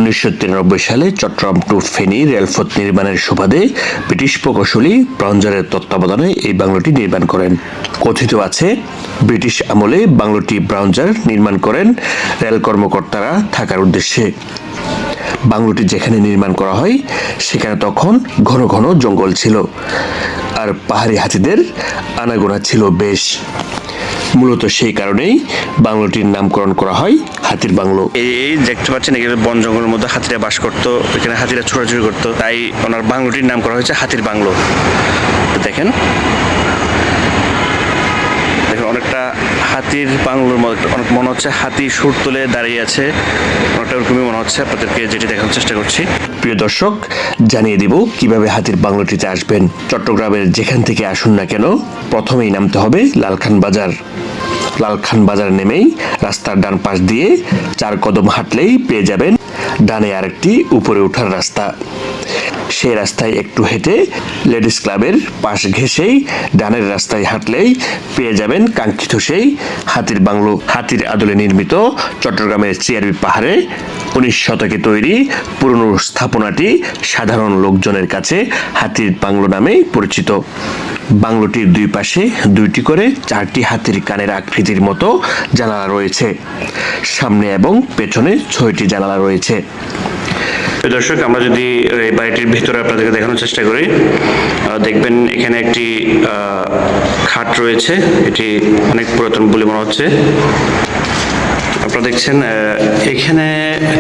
1993 সালে চট্টগ্রাম টু ফেনী রেলপথ নির্মাণের সুবাদে ব্রিটিশ প্রকৌশলী ব্রাউঞ্জারের তত্ত্বাবধানে এই বাংলোটি নির্মাণ করেন। কথিত আছে, ব্রিটিশ আমলে বাংলোটি ব্রাউঞ্জার নির্মাণ করেন রেল কর্মকর্তারা থাকার উদ্দেশ্যে। বাংলোটি যেখানে নির্মাণ করা হয় সেখানে তখন ঘন ঘন জঙ্গল ছিল, আর পাহাড়ি হাতিদের আনাগোনা ছিল বেশ। মূলত সেই কারণেই বাংলোটির নামকরণ করা হয় হাতির বাংলো। এই দেখতে পাচ্ছেন, এখানে বন জঙ্গলের মধ্যে হাতিরা বাস করতো, এখানে হাতিরা ছোটাছুটি করতো, তাই ওনার বাংলোটির নাম করা হয়েছে হাতির বাংলো। দেখেন অনেকটা হাতির বাংলোর মতো, অনেক মনে হচ্ছে হাতি সুর তুলে দাঁড়িয়ে আছে, অনেকটা ওরকমই মনে হচ্ছে। আপনাদেরকে যেটি দেখানোর চেষ্টা করছি। প্রিয় দর্শক, জানিয়ে দিব কিভাবে হাতির বাংলোটিতে আসবেন। চট্টগ্রামের যেখান থেকে আসুন না কেন, প্রথমেই নামতে হবে লালখান বাজার। লালখান বাজার নেমেই রাস্তার ডান পাশ দিয়ে 4 কদম হাঁটলেই পেয়ে যাবেন ডানে আরেকটি উপরে ওঠার রাস্তা। সেই রাস্তায় একটু হেঁটে লেডিস ক্লাবের পাশ ঘেঁষেই ডানের রাস্তায় হাঁটলেই পেয়ে যাবেন কাঙ্ক্ষিত সেই হাতির বাংলো। হাতির আদলে নির্মিত চট্টগ্রামের চিয়ারবি পাহাড়ে 19 শতকে তৈরি পুরনো স্থাপনাটি সাধারণ লোকজনের কাছে হাতির বাংলো নামেই পরিচিত। বাংলোটির দুই পাশে 2টি করে 4টি হাতির কানের আকৃতির মতো জানালা রয়েছে। সামনে এবং পেছনে 6টি জানালা রয়েছে। দর্শক, আমরা যদি এই বাড়িটির ভিতরে আপনাদেরকে দেখানোর চেষ্টা করি, দেখবেন এখানে একটি খাট রয়েছে। এটি অনেক পুরাতন বলে মনে হচ্ছে। আপনারা দেখছেন এখানে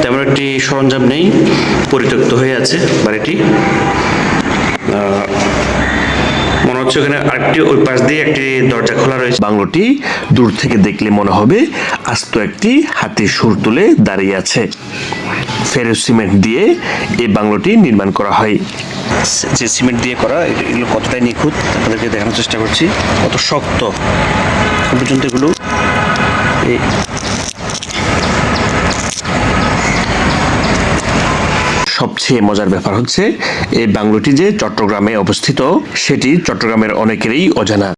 তেমন একটি সরঞ্জাম নেই, পরিত্যক্ত হয়ে আছে বাড়িটি। মনে হচ্ছে ওখানে আরেকটি ওই পাশ দিয়ে একটি দরজা খোলা রয়েছে। বাংলোটি দূর থেকে দেখলে মনে হবে আস্ত একটি হাতির সুর তুলে দাঁড়িয়ে আছে। ফেরো সিমেন্ট দিয়ে এই বাংলোটি নির্মাণ করা হয়। যে সিমেন্ট দিয়ে করা, এগুলো কতটাই নিখুঁত আপনাদেরকে দেখানোর চেষ্টা করছি, কত শক্ত পর্যন্ত এগুলো। সবচেয়ে মজার ব্যাপার হচ্ছে এই বাংলোটি যে চট্টগ্রামে অবস্থিত সেটি চট্টগ্রামের অনেকেরই অজানা।